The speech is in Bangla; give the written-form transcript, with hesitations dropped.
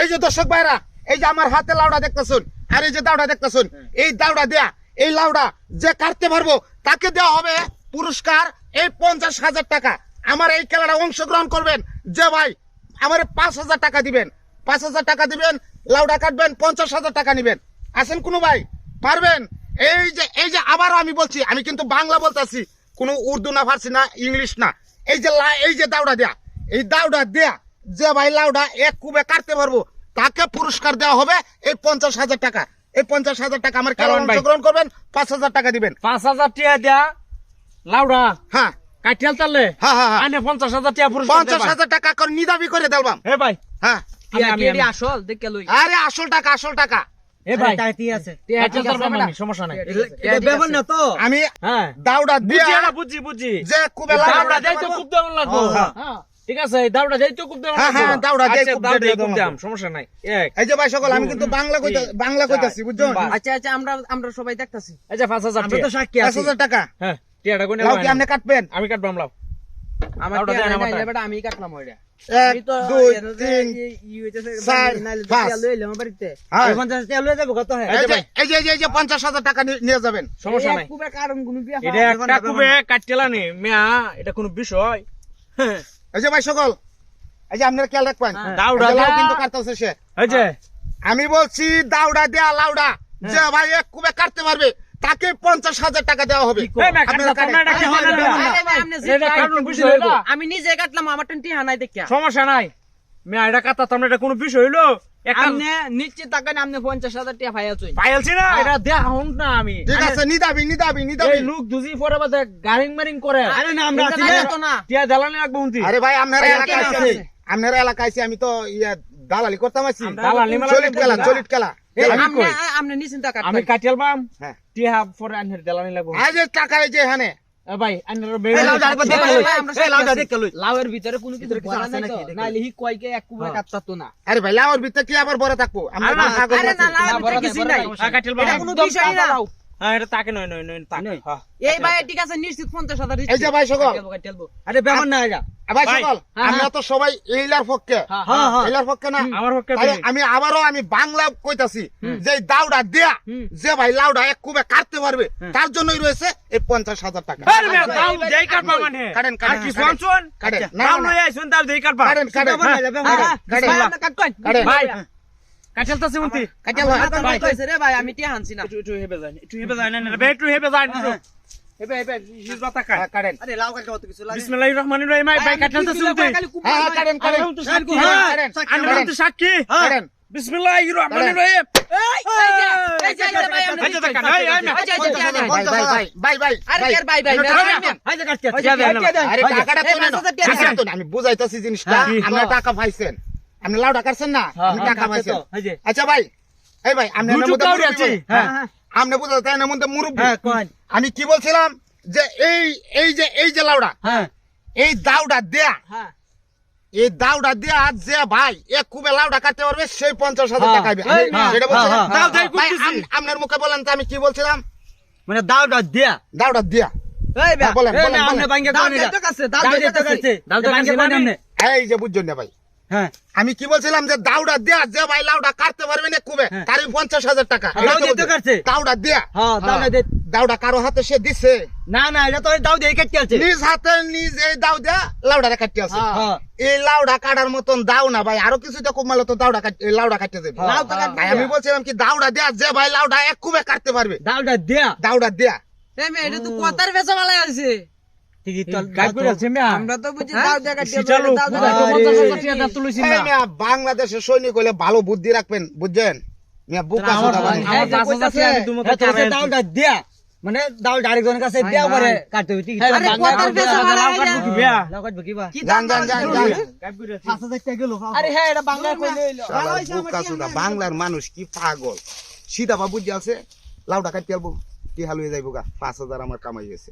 এই যে দর্শক ভাইরা, এই যে আমার হাতে লাউডা দেখতেছুন, আর এই যে দাউডা দেখতেছুন, এই দাউডা দেয়া, এই লাউডা যে কাটতে পারবো তাকে দেওয়া হবে পুরস্কার এই 50,000 টাকা। আমার এই খেলাটা অংশগ্রহণ করবেন যে ভাই আমার 5,000 টাকা দিবেন, 5,000 টাকা দিবেন, লাউডা কাটবেন, 50,000 টাকা নিবেন। আছেন কোনো ভাই পারবেন? এই যে আবার আমি বলছি, আমি কিন্তু বাংলা বলতেছি, কোনো উর্দু না, ফার্সি না, ইংলিশ না। এই যে দাউডা দেয়া, এই দাউডা দেয়া যে ভাই লাউডা এক কুবে কাটতে পারবো তাকে পুরস্কার দেওয়া হবে এই 50,000 টাকা। এই 50,000 টাকা আমার খেলা অংশগ্রহণ করবেন, 5,000 টাকা দিবেন। 5,000 টাকা দেয়া লাউডা হ্যাঁ কাটিয়াল তালে হ্যাঁ হ্যাঁ আনে 50,000 টাকা পুরস্কার 50,000 টাকা করে নিদাবি করে দিলাম। হে ভাই হ্যাঁ আমি আসল দেখে লই। আরে আসল টাকা হে ভাই ঠিক আছে সমস্যা নাই এটা ব্যাপার না তো। আমি হ্যাঁ দাউডা দিয়া বুঝছি যে কুবে দাউডা যাই তো খুব দেওয়া লাগবো। হ্যাঁ। ঠিক আছে দাউডা যাই তো খুব দেওয়া হ্যাঁ, লাগবো। হ্যাঁ, দাউডা যাই আচ্ছা, খুব দাউডা দেওয়া খুব লাগবো। দাম সমস্যা নাই। এক এই যে ভাই সকল, আমি কিন্তু বাংলা কইতাছি বুঝছো? আচ্ছা আমরা সবাই দেখতাছি। আচ্ছা 5,000 আমরা তো টাকা সাক্ষী আছি। 5,000 টাকা হ্যাঁ টিয়াটা কোনে লাউ কি আপনি কাটবেন? আমি কাটবাম লাউ আমার দাউডা দেন আমারটা। এবারে আমি কাটলাম ওইটা। 1 2 3 4 5 লইলাম বাড়িতে। হ্যাঁ। 50 টাকা লই যাব কত হয়? এই যে 50,000 টাকা নিয়ে যাবেন। সমস্যা নাই। কুবে কারণ কোন বিয়া। এটা একটা কুবে কাটতেলা নে মিয়া, এটা কোনো বিষয়? এই যে ভাই সকল, এই যে আপনারা খেয়াল রাখবেন, দাউডা এই যে লাউ দেয়া। কিন্তু কাটতেছে সে। এই যে আমি বলছি দাউডা দেয়া লাউডা যে ভাই এক কুবে কাটতে পারবে তাকে 50,000 টাকা দেওয়া হবে। এই মে কাটতা তোমরা এটা কি হয় না? এটা কারণ বিষয় হইলো আমি নিজে কাটলাম, আমার টেন টিহা নাই দেখিয়া। সমস্যা নাই মিয়া, এটা কাটতা তোমরা এটা কোনো বিষয় হইলো? একটা আপনি নিশ্চিত টাকা আপনি 50,000 টাকা পাইয়াছেন। পাইলছি না, এটা দেয়া হন না আমি। ঠিক আছে, নিদাবি এই লোক দুজি পরে বাদে গারিং মারিং করে। আরে না আমরা আছি জানি না। তো না। টিয়া দেলানি লাগবে উনতি। আরে ভাই আপনারা আরে এলাকায় কেন আছি, আছে? আপনারা এলাকায় আছি, আমি তো দালালি করতাম আছি। দালালি মালালি চলিট খেলা আমি কই? আপনি নিশ্চিত টাকা আমি কাটিয়াল বাম হ্যাঁ। টিয়া পরে আনহের দেলানি লাগবে। এই যে টাকা এই যে এখানে ভাই আনহের লাউয়ের ভিতরে কোনো কিছু বলা নাই তো, নাইলে হি কয়কে এক কুবে কাটতাতো না। আরে ভাই লাউর ভিতরে কি আবার বড় থাকবো? আমরা আরে না, কাগজ আরে না, আছে। লাউয়ের ভিতরে কিছু নাই। কাটিয়াল এটা বাম কোনো বিষয় না। হ্যাঁ এটা তাকে নয় তাকে নয়। হ্যাঁ এই ভাই ঠিক আছে নিশ্চিত 50,000 এই যে ভাই সকল, আরে ব্যাপার না এটা। ভাই ভাই, সকল, আমরা তো সবাই এইলার পক্ষে, হ্যাঁ, হ্যাঁ। এইলার পক্ষে না। আমার পক্ষে তাহলে আমি আবারও বাংলা কইতাছি যে দাউডা দেয়া যে ভাই লাউডা এক কুবে কাটতে পারবে তার জন্যই রয়েছে এই 50,000 টাকা। আরে মিয়া দাও দেই কাটবা মানে কাটেন, আর কি শুনছুন কাটেন, না, দাও না, লই আইছুন দাও দেই কাটবা কাটেন, কাটেন, হ্যাঁ, কাটেন, আপনি কাটবেন। কাটেন। ভাই কাটিয়ালতাছে উনতি কাটেন ভাই। ভাই কইছে রে ভাই আমি টিয়া হানছি না। একটু হেবে যায় না বে একটু হেবে যায় না হেবে হিজবা টাকা হ্যাঁ, কাটেন। আরে লাউ কাটতে কত কিছু লাগে। বিসমিল্লাহির রহমানির রহিম ভাই কাটিয়ালতাছে উনতি হ্যাঁ, হ্যাঁ, কাটেন, কাটেন। আরে, উনতি সাক্ষী, হ্যাঁ, হ্যাঁ। কাটেন, আনরে কাটেন, উনতি সাক্ষী কাটেন। বিসমিল্লাহির রহমানির রহিম এই যে ভাই এই যে দেখেন, এই, এই, ভাই, ভাই, আরে কে ভাই ভাই আরে টাকাটা তো নেন। টাকাটা তো নেন। আমি বুঝাইতাছি জিনিসটা। আমরা টাকা পাইছেন, আপনি লাউডা কাটছেন না, আপনি টাকা পাইছেন। আচ্ছা ভাই, এই ভাই আপনি এর মধ্যে মুরব্বি আছে বলেন। হ্যাঁ আপনি বুঝাইতেন এর মধ্যে মুরব্বি। আমি কি বলছিলাম যে এই যে লাউডা, এই দাউডা দেয়া, হ্যাঁ এই দাউডা দেয়া যে ভাই এক কুবে লাউডা কাটতে পারবে সেই 50,000 টাকা পাইবে। হ্যাঁ, আমি যেটা বলছিলাম, দাও দেই ভাই, কুটছি আপনার মুখে বলেন তো আমি কি বলছিলাম? মানে দাউডা দিয়া দাউডা দেয়া। এই হ্যাঁ, বলেন, বলেন, আপনি বলেন। ভাঙ্গে কোন এটা এই যে বুঝছেন না ভাই, হ্যাঁ আমি কি বলছিলাম যে দাউডা দেয়া যে ভাই লাউডা কাটতে পারবে না কুবে তার 50,000 টাকা। এটা তো দাউদা কাটছে। দাউডা দেয়া। হ্যাঁ দাউদা দে দাউডা কারো হাতে সে দিছে, না না এটা তো দাউদা এই কাটতে আছে নিজ হাতে নিজ এই দাউ দেয়া লাউডা কাটতে আছে। হ্যাঁ এই লাউডা কাটার মতন দাও না ভাই, আরো কিছুটা কমালে তো লাউডা কাটতে যাবে। লাউ তো কাটবে। ভাই, আমি বলছিলাম কি দাউডা দেয়া যে ভাই লাউডা এক কুবে কাটতে পারবে, দাউদা দিয়া দাউডা দেয়া। এটা তো কথার বেচা মালাই আছে ঠিক তো গাই করে আছে মিয়া আমরা তো বুঝি দাউদা কাটতে সিটালো দাউদা কুবা কাটতে 50,000 টাকা তুলছি এই না মিয়া, বাংলাদেশের সৈনিক হইলে ভালো বুদ্ধি রাখবেন, বুঝছেন মিয়া? বুকা আমার সুদা বানি। আমার 5,000 টাকা আমি তোমাকে দাউদা দিয়া মানে দাউদা আরেকজনের কাছে দেয়া পরে কাটতে হবে ঠিক আরে কথার বেচা লাউ কাটবো কি বিয়া লাউ কাটবে কিবা যান, যান, যান, যান। গাই করে আছে 5000 টাকা গেল আরে হ্যাঁ এটা বাংলা কইলে হইলো শালা বুকা সুদা, বাংলার মানুষ কি পাগল। সিধা বাবু যে আছে লাউডা কাটতে আলবো কি হাল হয়ে যাইব গা, 5,000 আমার কামাই হয়েছে।